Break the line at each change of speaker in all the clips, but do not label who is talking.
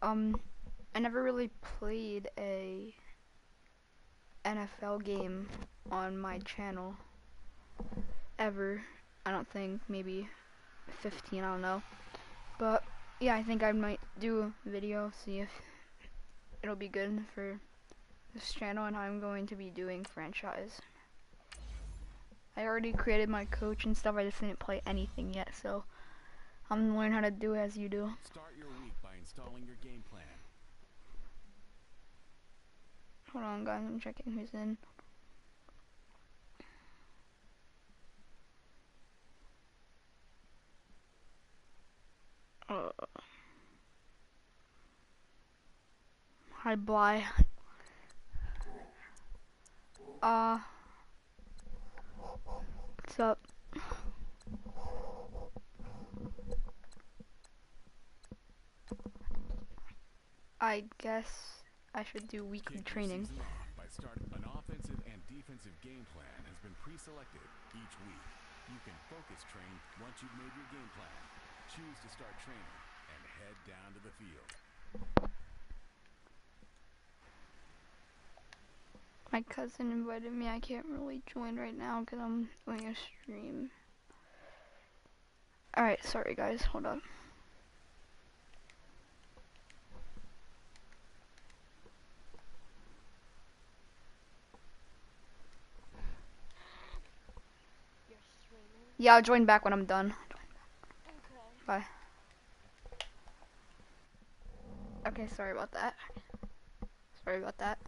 I never really played a NFL game on my channel ever. I don't think, maybe 15, I don't know. But yeah, I think I might do a video, see if it'll be good for this channel, and I'm going to be doing franchise. I already created my coach and stuff, I just didn't play anything yet, so I'm gonna learn how to do it as you do.
Start your week by installing your game plan.
Hold on guys, I'm checking who's in. Hi Bly. What's up? I guess I should do weekly training.
By starting an offensive and defensive game plan has been pre-selected each week. You can focus train once you've made your game plan. Choose to start training and head down to the field.
My cousin invited me. I can't really join right now because I'm doing a stream. Alright, sorry guys, hold on. Yeah, I'll join back when I'm done.
Okay.
Bye. Okay, sorry about that. Sorry about that.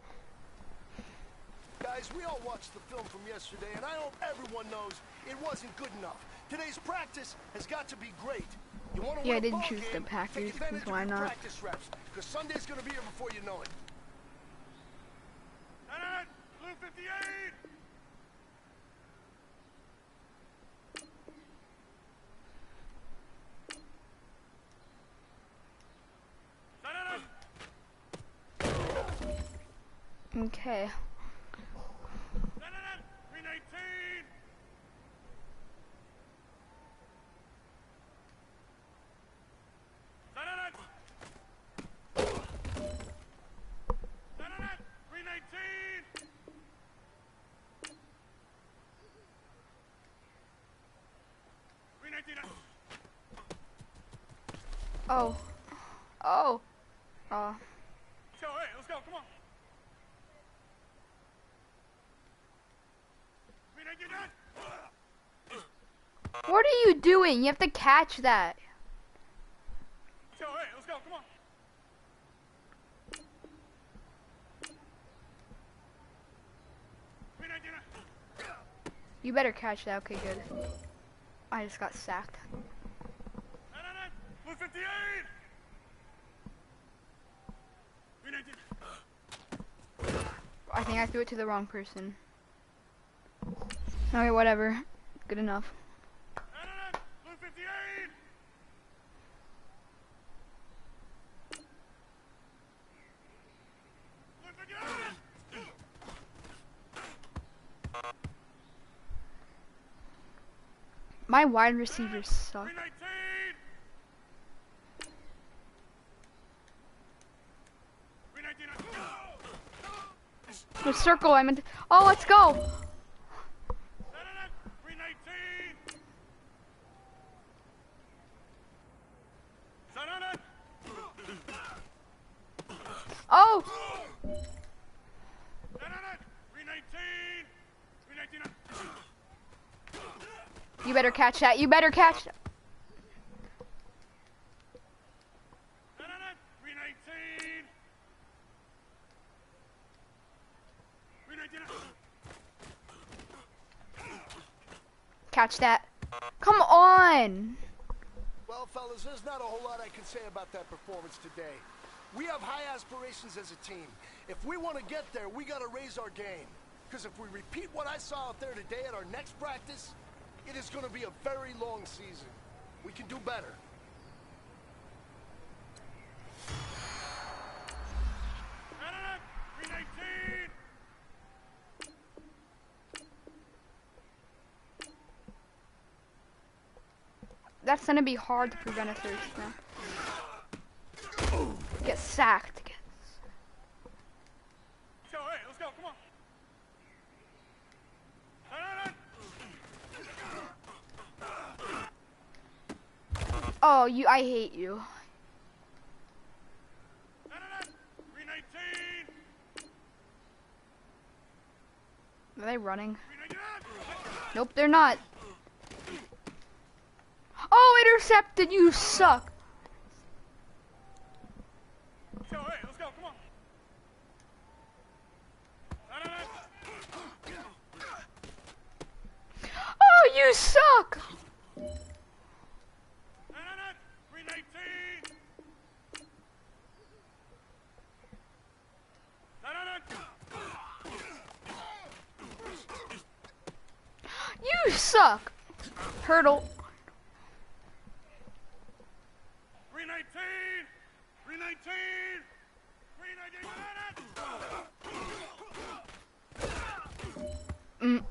Guys, we all watched the film from yesterday, and I hope everyone knows it wasn't good enough. Today's practice has got to be great. You want to
Yeah, I
win a
did
ball
choose the
game,
Packers,
take advantage
because why
of your
not?
practice reps, because Sunday's going to be here before you know it.
Blue 58!
Okay.
319!
Oh. Oh.
So, hey, let's go, come on.
What are you doing? You have to catch that.
So, hey, let's go, come on.
You better catch that. Okay, good. I just got sacked.
Blue 58!
I think I threw it to the wrong person. Okay, whatever. Good enough.
Blue 58! Blue 58!
My wide receivers suck.
319!
The circle, I meant. Oh, let's go.
319!
Oh.
319!
You better catch that. You better catch that.
319!
Catch that. Come on.
Well, fellas, there's not a whole lot I can say about that performance today. We have high aspirations as a team. If we want to get there, we got to raise our game. Because if we repeat what I saw out there today at our next practice, it is going to be a very long season. We can do better.
That's gonna be hard to prevent a third now. Get sacked.
So, hey, let's go. Come on.
Oh, I hate you.
319.
Are they running? Nope, they're not. Oh, intercepted, you suck.
So, hey, let's go. Come on.
Oh, you suck.
319.
You suck. Hurdle.
319. 319. 319.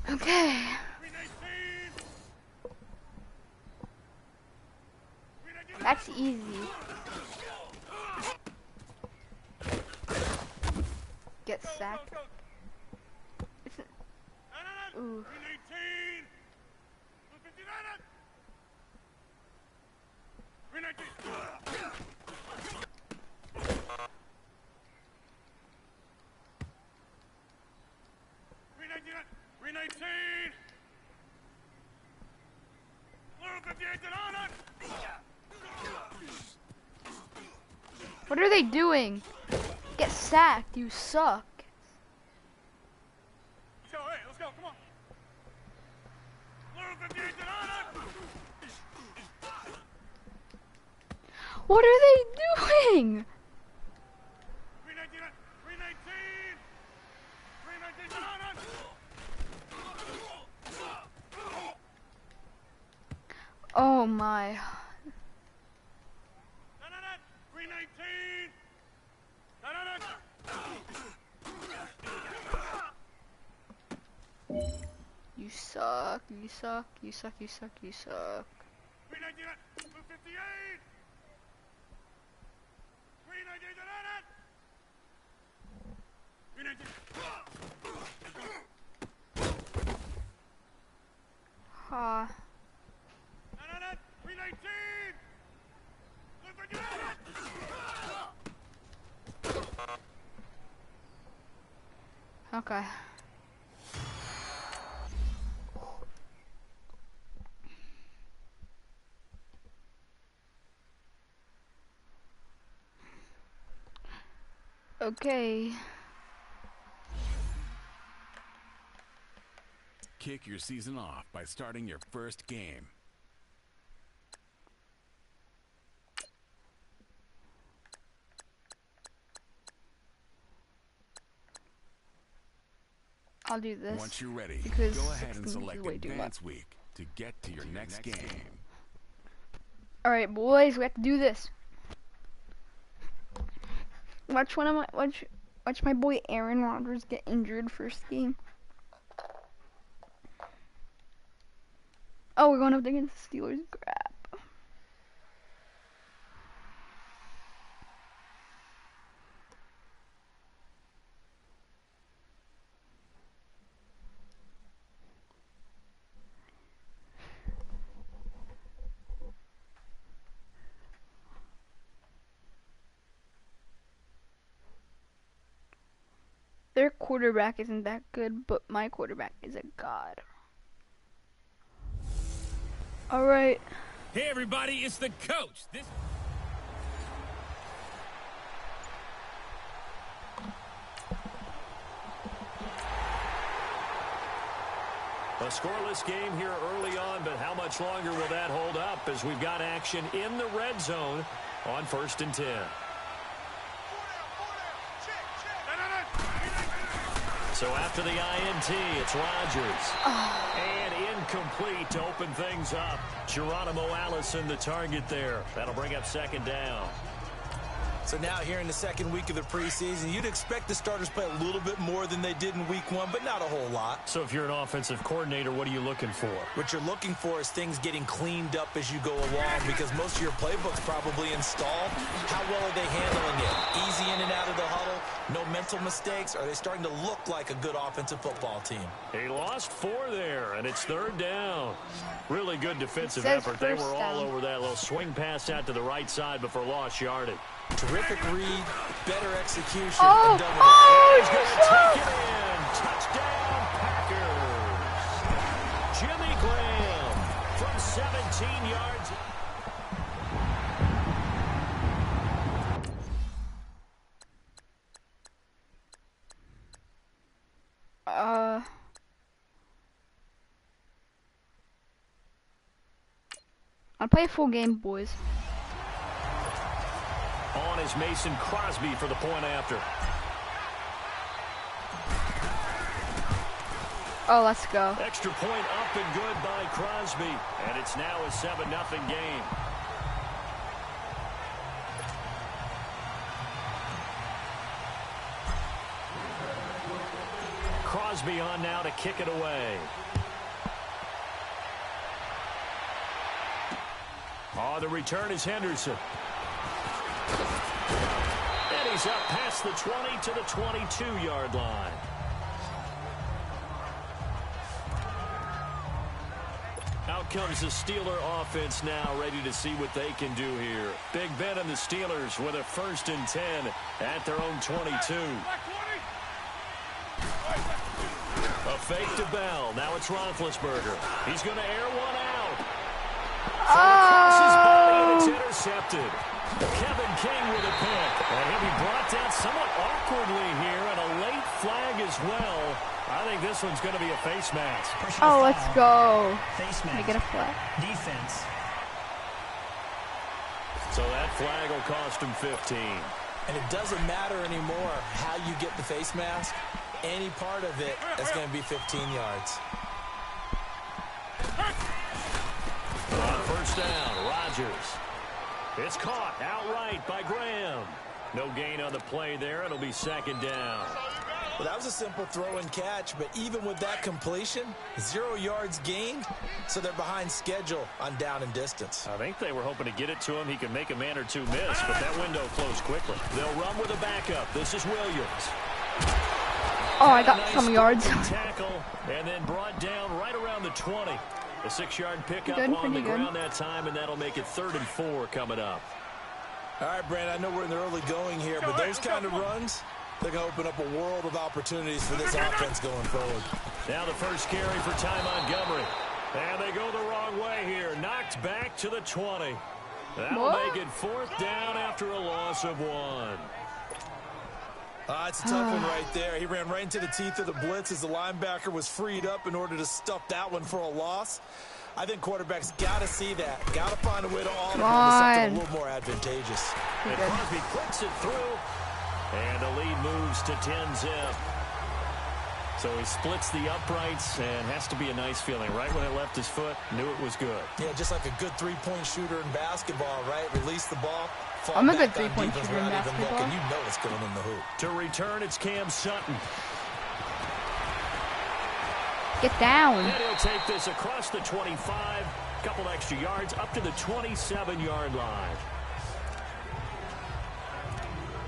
Okay.
319.
That's easy. Get sacked. Ooh.
319. 319.
What are they doing? Get sacked, you suck.
So, hey, let's go, come on.
What are they doing?
319.
Oh my.
319.
You suck, you suck, you suck, you suck, you suck.
319. 258. 319.
Ha.
319.
Okay. Okay.
Kick your season off by starting your first game.
I'll do this.
Once you're ready,
because
go ahead and
16 is
select
way too
Advance Week to get to your next game.
Alright, boys, we have to do this. Watch my boy Aaron Rodgers get injured first game. Oh, we're going up against the Steelers. Crap. Their quarterback isn't that good, but my quarterback is a god. Alright.
Hey everybody, it's the coach.
A scoreless game here early on, but how much longer will that hold up as we've got action in the red zone on 1st and 10. So after the INT, it's Rodgers. And incomplete to open things up. Geronimo Allison, the target there. That'll bring up 2nd down.
So now here in the second week of the preseason, you'd expect the starters play a little bit more than they did in week 1, but not a whole lot.
So if you're an offensive coordinator, what are you looking for?
What you're looking for is things getting cleaned up as you go along, because most of your playbook's probably installed. How well are they handling it? Easy in and out of the huddle? No mental mistakes? Are they starting to look like a good offensive football team?
He lost 4 there, and it's 3rd down. Really good defensive effort. They were all over that little swing pass out to the right side before lost yardage.
Terrific read, better execution.
Oh,
He's going to take it in. Touchdown, Packers. Jimmy Graham from 17 yards.
I'll play a full game, boys.
On is Mason Crosby for the point after.
Oh, let's go.
Extra point up and good by Crosby. And it's now a 7-0 game. Crosby on now to kick it away. Oh, the return is Henderson. And he's up past the 20 to the 22-yard line. Out comes the Steeler offense now, ready to see what they can do here. Big Ben and the Steelers with a 1st and 10 at their own 22. A fake to Bell. Now it's Roethlisberger. He's going to air one out. Across his body, and it's intercepted. Kevin King with a pick. And he'll be brought down somewhat awkwardly here, and a late flag as well. I think this one's going to be a face mask.
Oh, let's go.
Face
Let me
mask.
get a flag.
Defense.
So that flag will cost him 15.
And it doesn't matter anymore how you get the face mask. Any part of it, that's going to be 15 yards.
On 1st down, Rodgers. It's caught outright by Graham. No gain on the play there. It'll be 2nd down.
Well, that was a simple throw and catch, but even with that completion, 0 yards gained, so they're behind schedule on down and distance.
I think they were hoping to get it to him. He could make a man or two miss, but that window closed quickly. They'll run with a backup. This is Williams.
Oh, I got
Nice
some yards.
tackle, and then brought down right around the 20. A 6-yard pickup
Good,
on the
pretty good.
ground that time, and that'll make it 3rd and 4 coming up.
All right, Brand, I know we're in the early going here, but those kind of runs, they're going to open up a world of opportunities for this offense going forward.
Now the first carry for Ty Montgomery. And they go the wrong way here. Knocked back to the 20. That'll make it 4th down after a loss of 1.
It's a tough one right there. He ran right into the teeth of the blitz as the linebacker was freed up in order to stuff that one for a loss. I think quarterbacks got to see that. Got to find a way to alter something a little more advantageous.
And Crosby clicks it through. And the lead moves to 10-zip. So he splits the uprights, and has to be a nice feeling. Right when it left his foot, knew it was good.
Yeah, just like a good three-point shooter in basketball, right? Release the ball.
I'm a good three-point shooter in basketball.
And you know it's going in the hoop.
To return, it's Cam Sutton.
Get down.
And he'll take this across the 25. Couple extra yards up to the 27-yard line.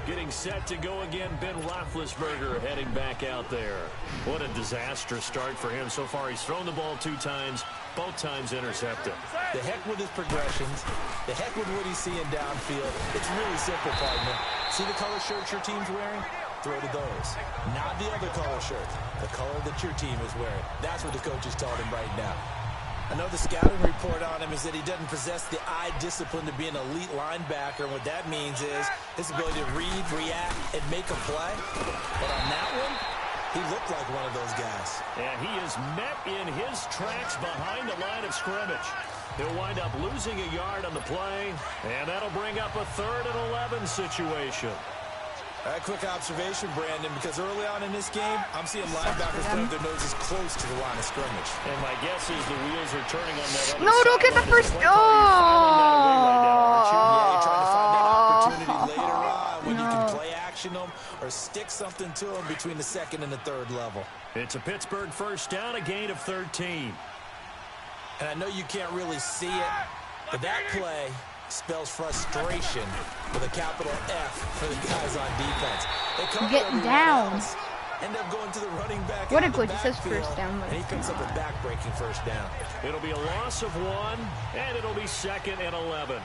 Getting set to go again, Ben Roethlisberger heading back out there. What a disastrous start for him so far. He's thrown the ball 2 times, both times intercepted.
The heck with his progressions. The heck with what he's seeing downfield. It's really simple, partner. See the color shirts your team's wearing? Throw to those. Not the other color shirts. The color that your team is wearing. That's what the coach is telling him right now. Another scouting report on him is that he doesn't possess the eye discipline to be an elite linebacker. And what that means is his ability to read, react, and make a play. But on that one, he looked like one of those guys.
And he is met in his tracks behind the line of scrimmage. He'll wind up losing a yard on the play, and that'll bring up a 3rd and 11 situation.
A quick observation, Brandon, because early on in this game, I'm seeing linebackers putting their noses close to the line of scrimmage.
And my guess is the wheels are turning on that other
No,
side.
don't get the first.
Yeah, you're trying to find that opportunity later on. or stick something to them between the second and the third level.
It's a Pittsburgh first down, a gain of 13.
And I know you can't really see it, but that play spells frustration with a capital F for the guys on defense. They cover
Get
everyone
down.
else, end up going to the running back.
What a
out of the
glitch. It says
backfield,
first down, but
and he picks up a back-breaking first down.
It'll be a loss of 1, and it'll be 2nd and 11.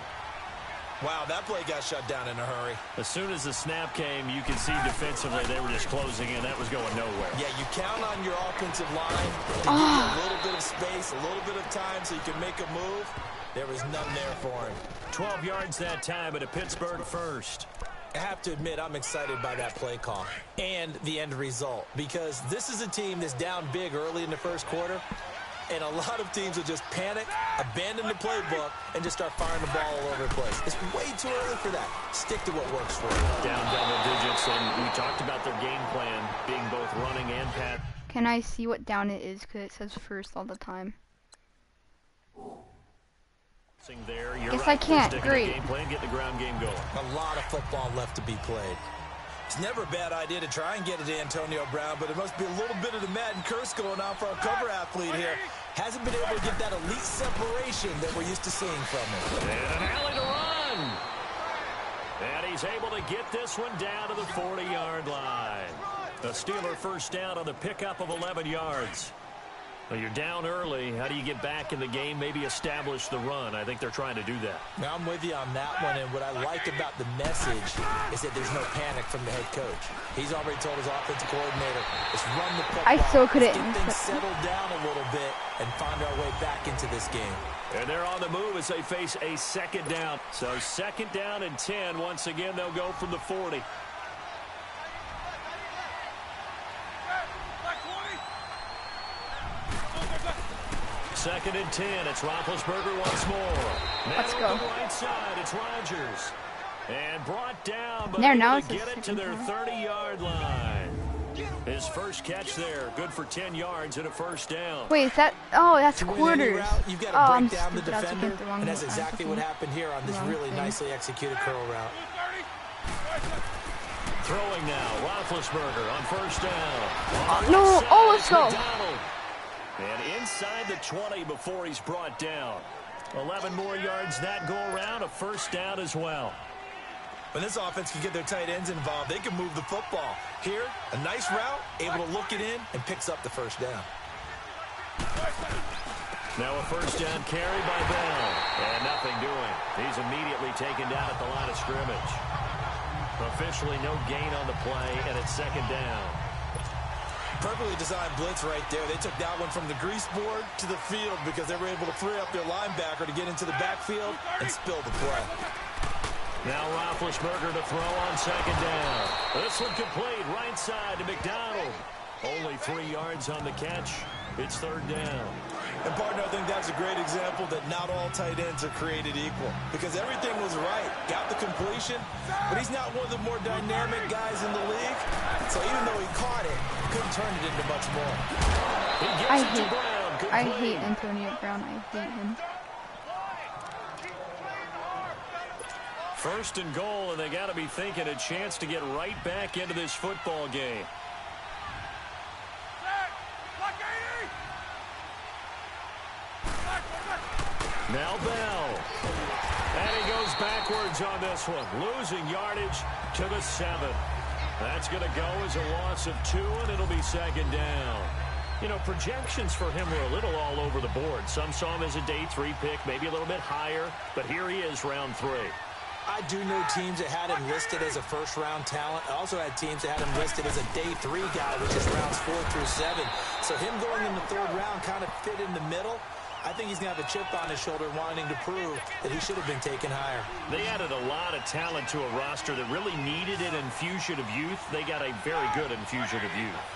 Wow, that play got shut down in a hurry.
As soon as the snap came, you could see defensively they were just closing in. That was going nowhere.
Yeah, you count on your offensive line to give you a little bit of space, a little bit of time so you can make a move. There was none there for him.
12 yards that time at a Pittsburgh first.
I have to admit, I'm excited by that play call and the end result, because this is a team that's down big early in the first quarter, and a lot of teams will just panic, abandon the playbook, and just start firing the ball all over the place. It's way too early for that. Stick to what works for you.
Down double digits, and we talked about their game plan being both running and pass.
Can I see what down it is? Because it says first all the time.
There, you're
Guess
right.
I can't.
They're sticking to
Great.
Game plan, get the ground game going.
A lot of football left to be played. It's never a bad idea to try and get it to Antonio Brown, but it must be a little bit of the Madden curse going on for our cover athlete here. Hasn't been able to get that elite separation that we're used to seeing from him.
And an alley to run. And he's able to get this one down to the 40-yard line. A Steeler first down on the pickup of 11 yards. Well, you're down early. How do you get back in the game, maybe establish the run? I think they're trying to do that.
Now, I'm with you on that one, and what I like about the message is that there's no panic from the head coach. He's already told his offensive coordinator, let's run the football.
I still couldn't.
Let's get things settled down a little bit and find our way back into this game.
And they're on the move as they face a second down. So second down and 10. Once again, they'll go from the 40. Second and 10. It's Roethlisberger once more.
Let's
Now
go.
on the right side, it's Rodgers. And brought down, but
There,
able
now
to
it's the
get it to
second
their
down.
30-yard line. His first catch there, good for 10 yards and a first down.
Wait, is that? Oh, that's
To win any
quarters.
route, you've got to
Oh, I'm
break down the
stupid. I was looking
defender,
at the wrong
and that's
one. I was
exactly what
looking-
happened here on this
wrong
really
thing.
nicely executed curl route.
Throwing now, Roethlisberger on first down. On the
no.
right side,
Oh, let's
it's
go.
McDonald. And inside the 20 before he's brought down. 11 more yards that go around, a first down as well.
When this offense can get their tight ends involved, they can move the football. Here, a nice route, able to look it in, and picks up the first down.
Now a first down carry by Bell. And nothing doing. He's immediately taken down at the line of scrimmage. Officially no gain on the play, and it's second down.
Perfectly designed blitz right there. They took that one from the grease board to the field because they were able to free up their linebacker to get into the backfield and spill the play.
Now Roethlisberger to throw on second down. This one complete, right side to McDonald. Only 3 yards on the catch. It's third down.
And, partner, I think that's a great example that not all tight ends are created equal because everything was right. Got the completion, but he's not one of the more dynamic guys in the league. So even though he caught it, couldn't turn it into much more.
He gets
I
it to
hate-
Brown. Good
I
play.
hate Antonio Brown. I hate him.
First and goal, and they got to be thinking a chance to get right back into this football game. Now Bell. And he goes backwards on this one, losing yardage to the 7. That's going to go as a loss of 2, and it'll be second down. You know, projections for him were a little all over the board. Some saw him as a day 3 pick, maybe a little bit higher, but here he is, round 3.
I do know teams that had him listed as a first-round talent. I also had teams that had him listed as a day 3 guy, which is rounds 4 through 7. So him going in the 3rd round kind of fit in the middle. I think he's going to have a chip on his shoulder wanting to prove that he should have been taken higher.
They added a lot of talent to a roster that really needed an infusion of youth. They got a very good infusion of youth.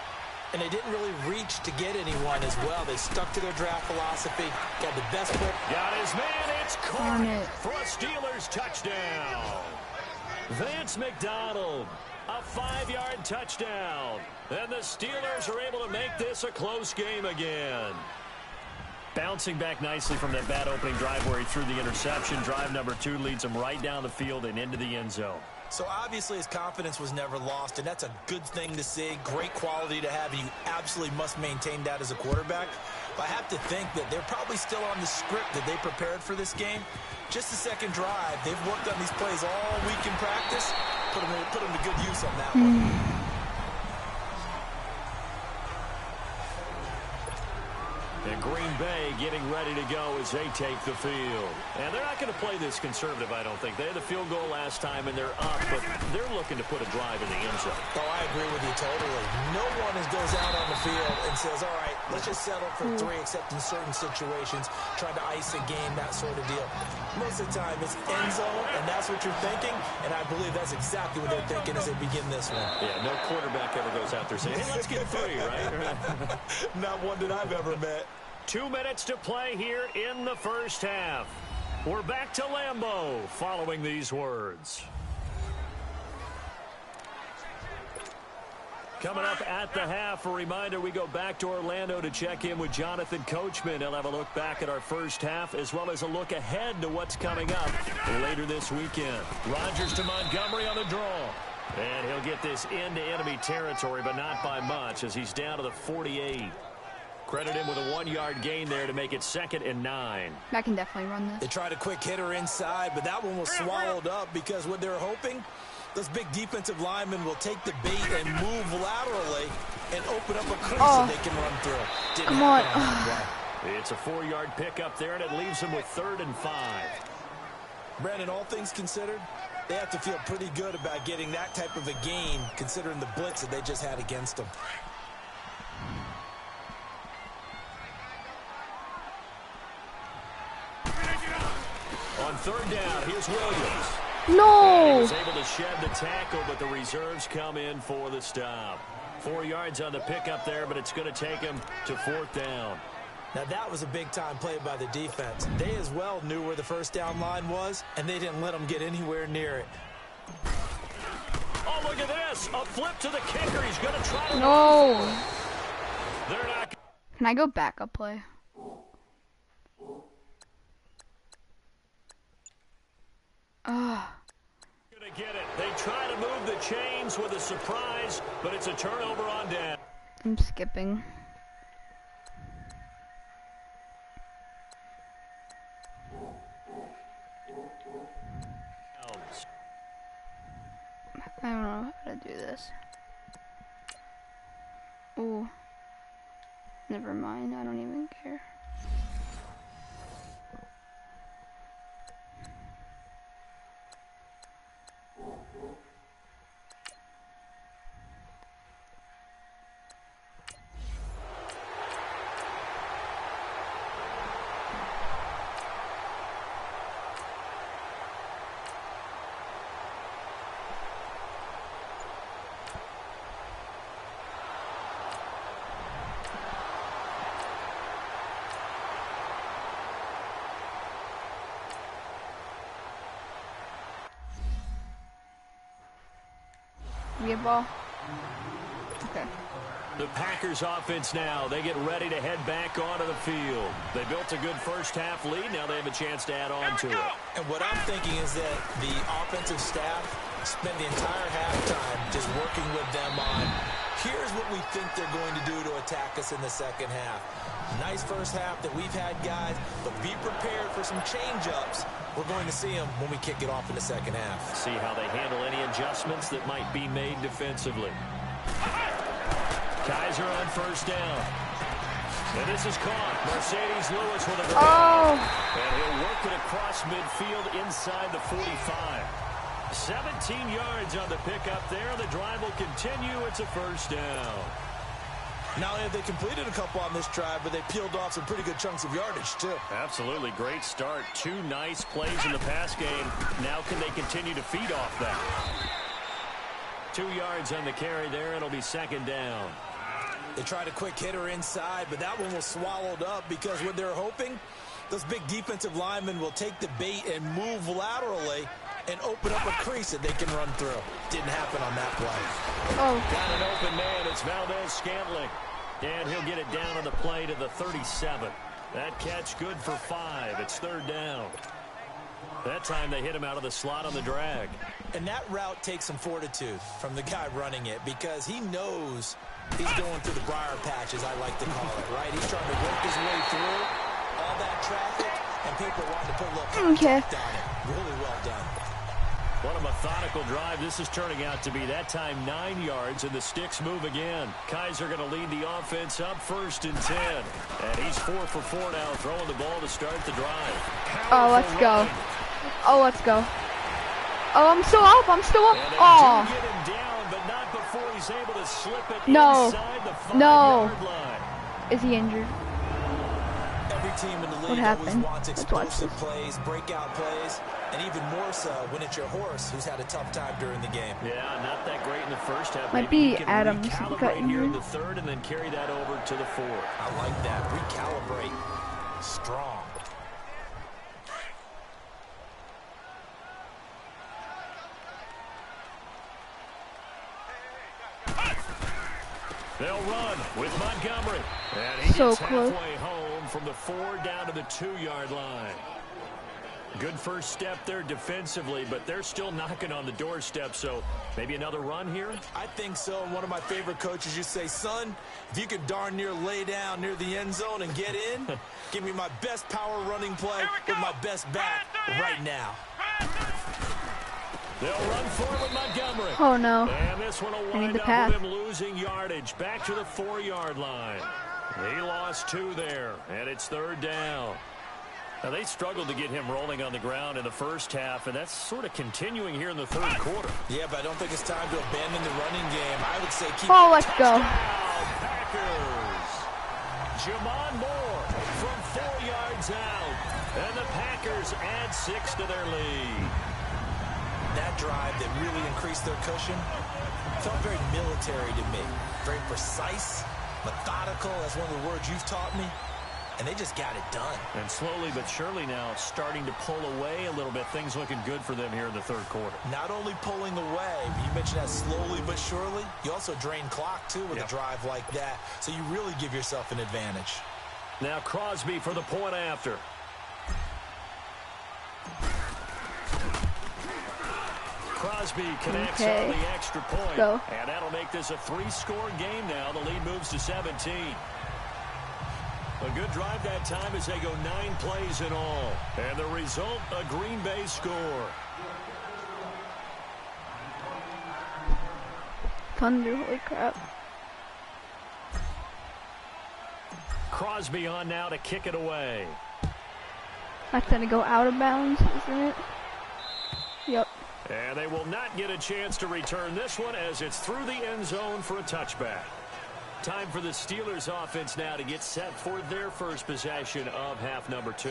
And they didn't really reach to get anyone as well. They stuck to their draft philosophy, got the best pick.
Got his man, it's
Darn
caught
it.
for a Steelers touchdown. Vance McDonald, a 5-yard touchdown. And the Steelers are able to make this a close game again. Bouncing back nicely from that bad opening drive where he threw the interception. Drive number 2 leads him right down the field and into the end zone.
So obviously his confidence was never lost, and that's a good thing to see. Great quality to have. You absolutely must maintain that as a quarterback. But I have to think that they're probably still on the script that they prepared for this game. Just the second drive. They've worked on these plays all week in practice. Put them to good use on that one.
And Green Bay getting ready to go as they take the field. And they're not going to play this conservative, I don't think. They had the field goal last time, and they're up, but they're looking to put a drive in the end zone.
Oh, I agree with you totally. No one goes out on the field and says, all right, let's just settle for 3, except in certain situations, trying to ice a game, that sort of deal. Most of the time, it's end zone, and that's what you're thinking, and I believe that's exactly what they're thinking as they begin this one.
Yeah, no quarterback ever goes out there saying, hey, let's get 3, right?
Not one that I've ever met.
2 minutes to play here in the first half. We're back to Lambeau following these words. Coming up at the half, a reminder, we go back to Orlando to check in with Jonathan Coachman. He'll have a look back at our first half as well as a look ahead to what's coming up later this weekend. Rodgers to Montgomery on the draw. And he'll get this into enemy territory, but not by much as he's down to the 48. Credit him with a 1-yard gain there to make it 2nd and 9.
I can definitely run this.
They tried a quick hitter inside, but that one was swallowed up because what they're hoping, those big defensive linemen will take the bait and move laterally and open up a crease that they can run through.
Come on.
It's a 4-yard pickup there, and it leaves them with 3rd and 5.
Brandon, all things considered, they have to feel pretty good about getting that type of a gain considering the blitz that they just had against them.
On 3rd down, here's Williams.
No!
He was able to shed the tackle, but the reserves come in for the stop. 4 yards on the pickup there, but it's going to take him to 4th down.
Now, that was a big-time play by the defense. They as well knew where the first down line was, and they didn't let them get anywhere near it.
Oh, look at this. A flip to the kicker. He's going to try to...
No!
They're not...
Can I go backup play?
Gonna get it. They try to move the chains with a surprise, but it's a turnover on down.
I'm skipping. I don't know how to do this. Ooh. Never mind, I don't even care. We have ball. Okay.
The Packers offense now, they get ready to head back onto the field. They built a good first half lead. Now they have a chance to add on to it.
And what I'm thinking is that the offensive staff spent the entire halftime just working with them on, here's what we think they're going to do to attack us in the second half. Nice first half that we've had, guys, but be prepared for some change-ups. We're going to see them when we kick it off in the second half.
See how they handle any adjustments that might be made defensively. Kaiser on first down. And this is caught. Mercedes Lewis with a grab. And he'll work it across midfield inside the 45. 17 yards on the pickup there. The drive will continue. It's a first down.
Not only have they completed a couple on this drive, but they peeled off some pretty good chunks of yardage, too.
Absolutely. Great start. 2 nice plays in the pass game. Now can they continue to feed off that? 2 yards on the carry there. It'll be second down.
They tried a quick hitter inside, but that one was swallowed up because what they're hoping, those big defensive linemen will take the bait and move laterally and open up a crease that they can run through. Didn't happen on that play.
Got an open man. It's Valdez-Scantling. And he'll get it down on the play to the 37. That catch good for 5. It's third down. That time they hit him out of the slot on the drag.
And that route takes some fortitude from the guy running it because he knows he's going through the briar patch, as I like to call it, right? He's trying to work his way through all that traffic, and people want to put a little contact on it. Really well done.
What a methodical drive this is turning out to be. That time 9 yards, and the sticks move again. Kaiser going to lead the offense up 1st and 10. And he's 4 for 4 now, throwing the ball to start the drive.
Oh, let's go. Oh, let's go. Oh, I'm still up. I'm still up. Oh.
Get him down, but not before he's able to slip it
No.
inside the 5-yard line.
Is he injured?
Every team in the league always wants explosive plays, breakout plays, and even more so when it's your horse who's had a tough time during the game.
Yeah, not that great in the first half.
Might
Maybe
be
he can
Adams
recalibrate here in the 3rd and then carry that over to the 4th.
I like that. Recalibrate. Strong.
They'll run with Montgomery. And he
So
gets
close.
halfway home from the 4 down to the 2-yard line. Good first step there defensively, but they're still knocking on the doorstep, so maybe another run here?
I think so. And one of my favorite coaches used to say, son, if you could darn near lay down near the end zone and get in, give me my best power running play with my best back right now.
They'll run forward with Montgomery.
Oh, no.
And this one will
I need
wind
the
up
pass.
with him losing yardage. Back to the 4-yard line. He lost 2 there, and it's 3rd down. Now, they struggled to get him rolling on the ground in the first half, and that's sort of continuing here in the 3rd quarter.
Yeah, but I don't think it's time to abandon the running game. I would say keep
Oh, let's go.
Packers. Jamon Moore from 4 yards out. And the Packers add 6 to their lead.
That drive that really increased their cushion felt very military to me. Very precise, methodical. That's one of the words you've taught me. And they just got it done.
And slowly but surely now starting to pull away a little bit. Things looking good for them here in the 3rd quarter.
Not only pulling away, but you mentioned that slowly but surely. You also drain clock, too, with a drive like that. So you really give yourself an advantage.
Now Crosby for the point after. Crosby connects on the extra point.
Go.
And that'll make this a 3-score game now. The lead moves to 17. A good drive that time as they go 9 plays in all. And the result, a Green Bay score.
Thunder, holy crap.
Crosby on now to kick it away.
That's gonna go out of bounds, isn't it? Yep.
And they will not get a chance to return this one as it's through the end zone for a touchback. Time for the Steelers offense now to get set for their first possession of half number 2.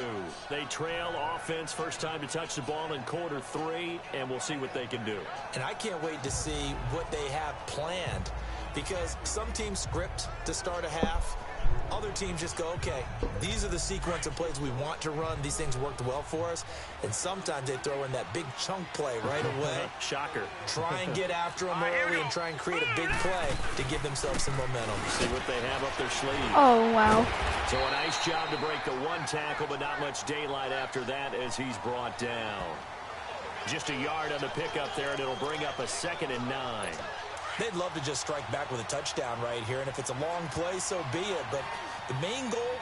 They trail offense, first time to touch the ball in quarter 3, and we'll see what they can do.
And I can't wait to see what they have planned because some teams script to start a half. Other teams just go, okay, these are the sequence of plays we want to run. These things worked well for us. And sometimes they throw in that big chunk play right away.
Shocker.
Try and get after them early and try and create a big play to give themselves some momentum.
See what they have up their sleeve.
Oh, wow.
So a nice job to break the 1 tackle, but not much daylight after that as he's brought down. Just a yard on the pickup there, and it'll bring up a 2nd and 9.
They'd love to just strike back with a touchdown right here, and if it's a long play, so be it. But the main goal,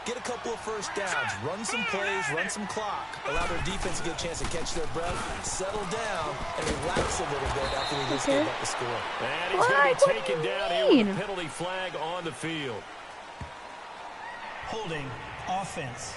get a couple of first downs, run some plays, run some clock, allow their defense to get a chance to catch their breath, settle down, and relax a little bit after we just gave up the score.
And he's going to be taken down here with a penalty flag on the field.
Holding offense.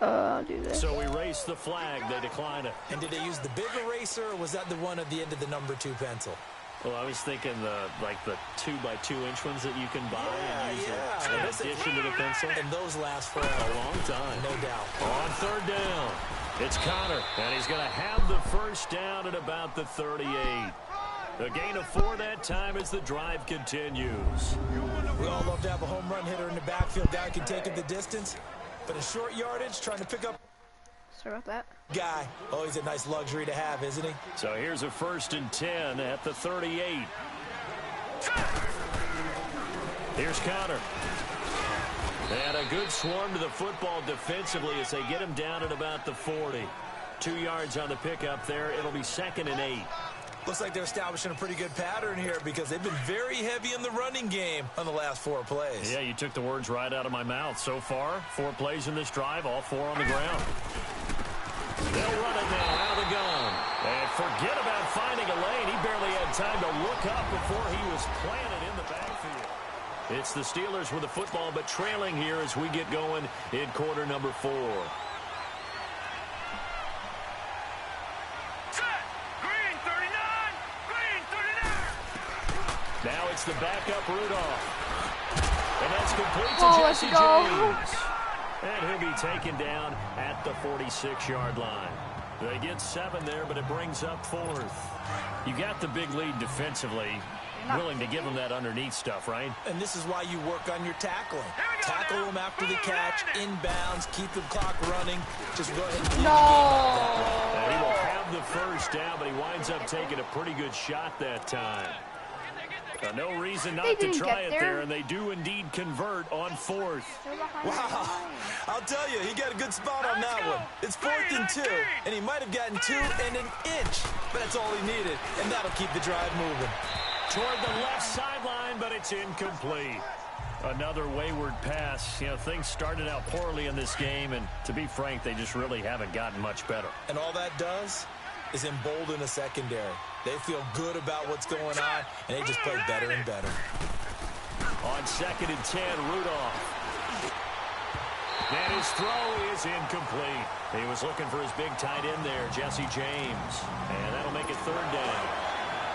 I'll do this.
So we race the flag. They decline it.
And did they use the big eraser, or was that the one at the end of the number 2 pencil?
Well, I was thinking the 2x2-inch ones that you can buy and use in addition to the pencil.
And those last for
a long time.
No doubt.
On 3rd down, it's Connor, and he's going to have the first down at about the 38. A gain of 4 that time as the drive continues.
We all love to have a home run hitter in the backfield. Guy can take it the distance. But in short yardage, trying to pick up
Sorry about that.
guy. Always a nice luxury to have, isn't he?
So here's a 1st and 10 at the 38. Here's Connor. And a good swarm to the football defensively as they get him down at about the 40. 2 yards on the pickup there. It'll be 2nd and 8.
Looks like they're establishing a pretty good pattern here because they've been very heavy in the running game on the last 4 plays.
Yeah, you took the words right out of my mouth. So far, 4 plays in this drive, all 4 on the ground. They'll run it now out of the gun. And forget about finding a lane. He barely had time to look up before he was planted in the backfield. It's the Steelers with the football, but trailing here as we get going in quarter number 4. Now it's the backup Rudolph. And that's complete to Jesse James. And he'll be taken down at the 46-yard line. They get 7 there, but it brings up 4th. You got the big lead defensively. Willing to give them that underneath stuff, right?
And this is why you work on your tackling. Tackle them after the catch, inbounds, keep the clock running. Just go ahead and leave the game out that way.
He will have the first down, but he winds up taking a pretty good shot that time. No reason not to try it there, and they do indeed convert on 4th.
Wow. I'll tell you, he got a good spot on that one. It's 4th and 2, and he might have gotten 2 and an inch, but that's all he needed, and that'll keep the drive moving.
Toward the left sideline, but it's incomplete. Another wayward pass. You know, things started out poorly in this game, and to be frank, they just really haven't gotten much better.
And all that does is embolden a secondary. They feel good about what's going on, and they just play better and better.
On 2nd and 10, Rudolph. And his throw is incomplete. He was looking for his big tight end there, Jesse James. And that'll make it 3rd down.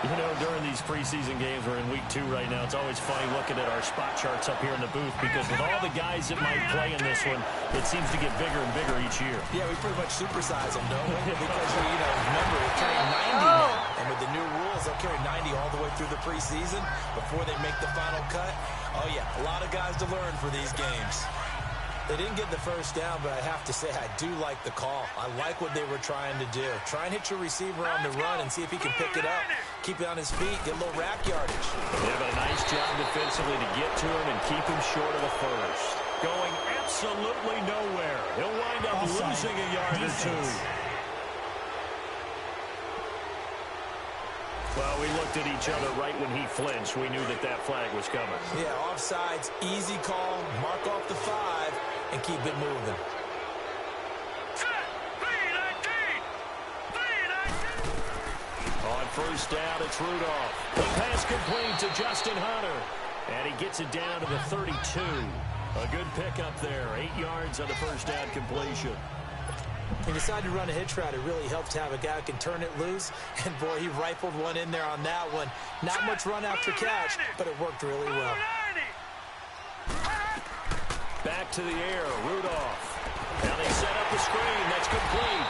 You know, during these preseason games, we're in week 2 right now, it's always funny looking at our spot charts up here in the booth because with all the guys that might play in this one, it seems to get bigger and bigger each year.
Yeah, we pretty much supersize them, don't we? Because, remember, we're carrying 90 now. And with the new rules, they'll carry 90 all the way through the preseason before they make the final cut. Oh, yeah, a lot of guys to learn for these games. They didn't get the first down, but I have to say I do like the call. I like what they were trying to do. Try and hit your receiver on the run and see if he can pick it up. Keep it on his feet, get a little rack yardage.
Yeah, but a nice job defensively to get to him and keep him short of the first. Going absolutely nowhere. He'll wind up losing a yard or 2. Well, we looked at each other right when he flinched. We knew that that flag was coming.
Yeah, offsides, easy call, mark off the 5, and keep it moving.
On 1st down, it's Rudolph. The pass complete to Justin Hunter. And he gets it down to the 32. A good pickup there. 8 yards on the 1st down completion.
He decided to run a hitch route. It really helped to have a guy who can turn it loose. And, boy, he rifled one in there on that one. Not much run after catch, but it worked really well.
Back to the air, Rudolph. Now they set up the screen. That's complete.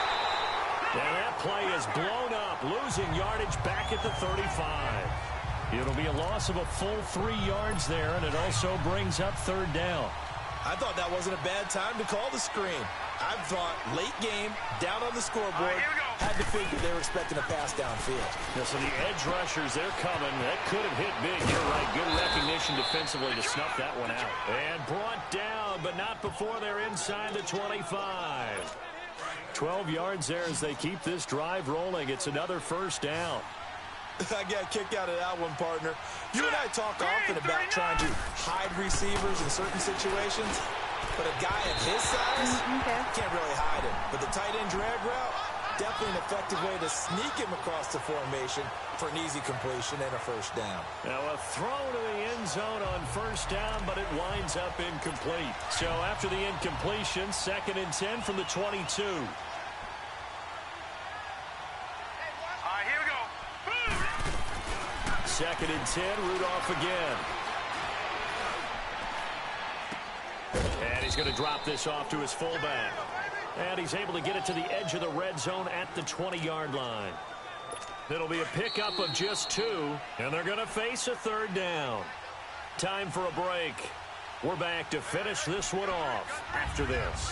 And that play is blown up, losing yardage back at the 35. It'll be a loss of a full 3 yards there, and it also brings up 3rd down.
I thought that wasn't a bad time to call the screen. I thought late game, down on the scoreboard, had to figure they were expecting a pass downfield.
Yeah, so the edge rushers, they're coming. That could have hit big. You're right. Good recognition defensively to snuff that one out. And brought down, but not before they're inside the 25. 12 yards there as they keep this drive rolling. It's another 1st down.
I got a kick out of that one, partner. You and I talk often about trying to hide receivers in certain situations, but a guy of his size can't really hide him. But the tight end drag route, definitely an effective way to sneak him across the formation for an easy completion and a 1st down.
Now a throw to the end zone on 1st down, but it winds up incomplete. So after the incompletion, 2nd and 10 from the 22. 2nd and 10, Rudolph again. And he's going to drop this off to his fullback. And he's able to get it to the edge of the red zone at the 20-yard line. It'll be a pickup of just 2, and they're going to face a 3rd down. Time for a break. We're back to finish this one off after this.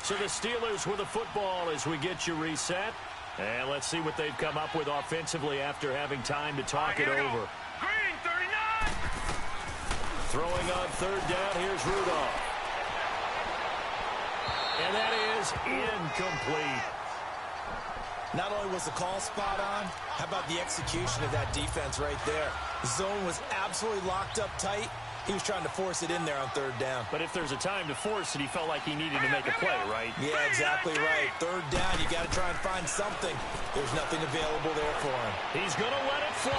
So the Steelers with the football as we get you reset. And let's see what they've come up with offensively after having time to talk it over.
Green, 39!
Throwing on third down, here's Rudolph. And that is incomplete.
Not only was the call spot on, how about the execution of that defense right there? The zone was absolutely locked up tight. He was trying to force it in there on third down.
But if there's a time to force it, he felt like he needed to make a play, right?
Yeah, exactly right. Third down, you got to try and find something. There's nothing available there for him.
He's going to let it fly.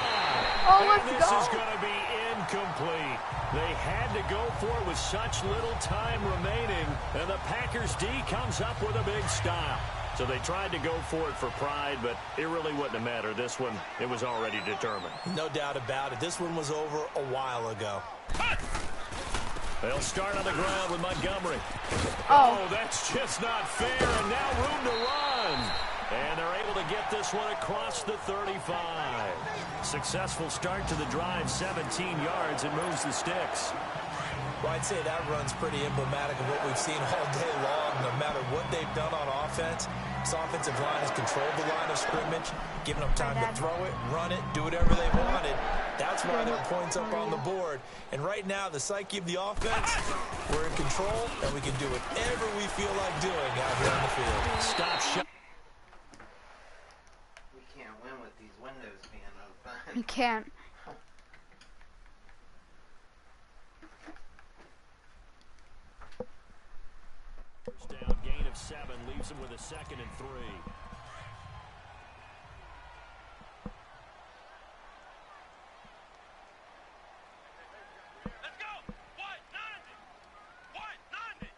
Oh,
and
let's
this
go.
is going to be incomplete. They had to go for it with such little time remaining, and the Packers D comes up with a big stop. So they tried to go for it for pride, but it really wouldn't have mattered. This one, it was already determined.
No doubt about it. This one was over a while ago.
They'll start on the ground with Montgomery.
Oh.
That's just not fair, and now room to run. And they're able to get this one across the 35. Successful start to the drive, 17 yards, and moves the sticks.
Well, I'd say that run's pretty emblematic of what we've seen all day long. No matter what they've done on offense, this offensive line has controlled the line of scrimmage, given them time to throw it, run it, do whatever they wanted. That's why there are points up on the board. And right now, the psyche of the offense, we're in control, and we can do whatever we feel like doing out here on the field.
Stop shot.
We can't win with these windows being open.
You can't.
Down, gain of 7, leaves him with a 2nd and 3.
Let's go! White, 90! White, 90!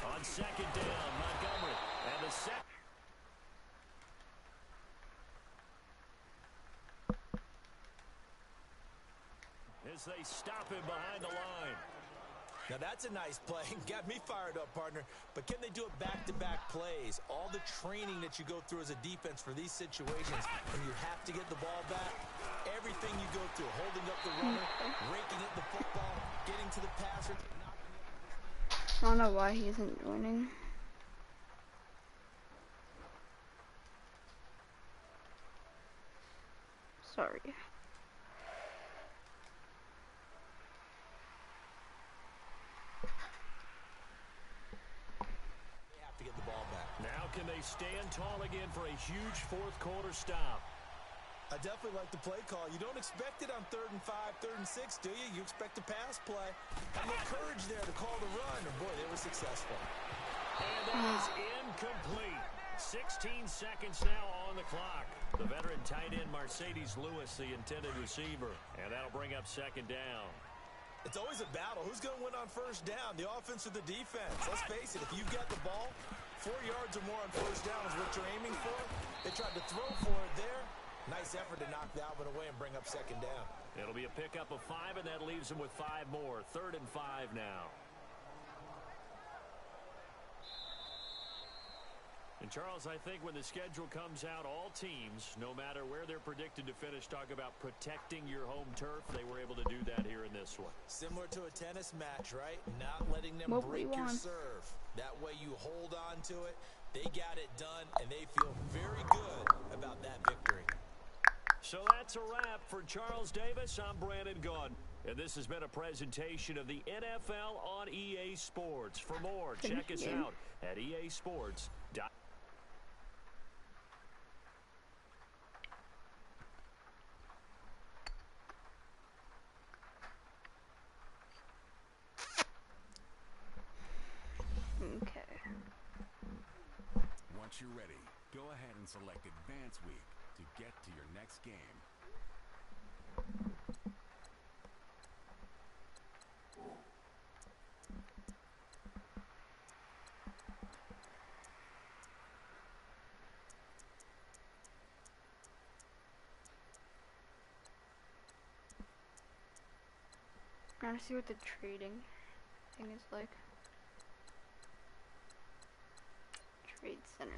On 2nd down, Montgomery. And the set. As they stop him behind the line.
Now, that's a nice play. Got me fired up, partner. But can they do it back-to-back plays? All the training that you go through as a defense for these situations, when you have to get the ball back, everything you go through, holding up the runner, raking at the football, getting to the passer.
I don't know why he isn't joining. Sorry.
Now can they stand tall again for a huge fourth-quarter stop?
I definitely like the play call. You don't expect it on 3rd and 5, 3rd and 6, do you? You expect a pass play. And the courage there to call the run. And boy, they were successful.
And that is incomplete. 16 seconds now on the clock. The veteran tight end Mercedes Lewis, the intended receiver. And that'll bring up 2nd down.
It's always a battle. Who's going to win on 1st down, the offense or the defense? Let's face it, if you've got the ball, 4 yards or more on 1st down is what you're aiming for. They tried to throw for it there. Nice effort to knock that one away and bring up 2nd down.
It'll be a pickup of 5, and that leaves them with 5 more. 3rd and 5 now. And Charles, I think when the schedule comes out, all teams, no matter where they're predicted to finish, talk about protecting your home turf. They were able to do that here in this one.
Similar to a tennis match, right? Not letting them break your serve. That way you hold on to it. They got it done, and they feel very good about that victory.
So that's a wrap for Charles Davis. I'm Brandon Gaudin. And this has been a presentation of the NFL on EA Sports. For more, check us out at easports.com.
Okay.
Once you're ready, go ahead and select Advance Week to get to your next game.
I want to see what the trading thing is like. Trade Center.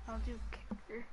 I'll do kicker.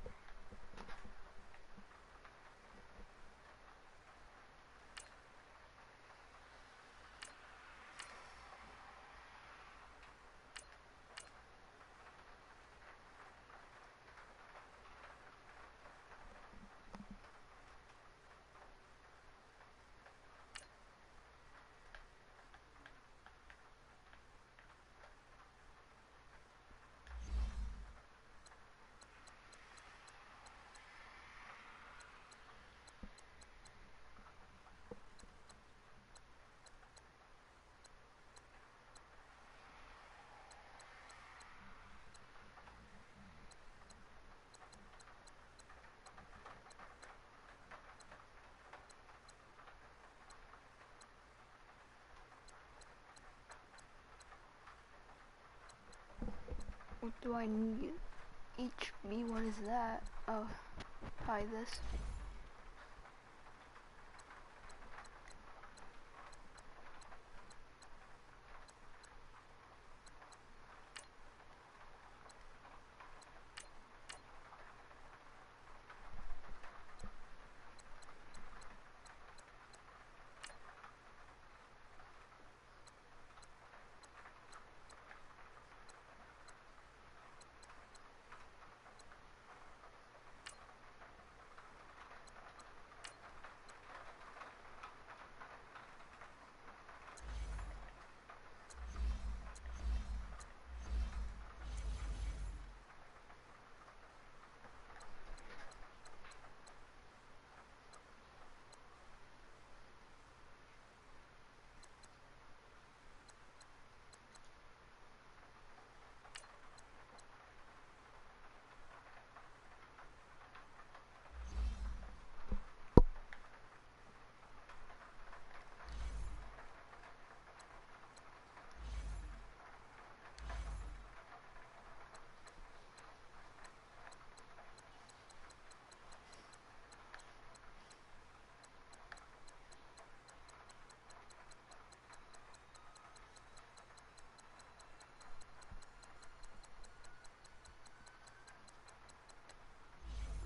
What do I need? HB, what is that? Oh, probably this.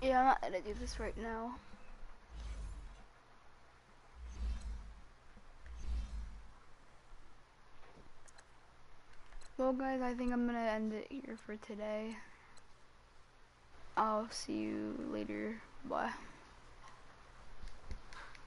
Yeah, I'm not gonna do this right now. Well guys, I think I'm gonna end it here for today. I'll see you later. Bye.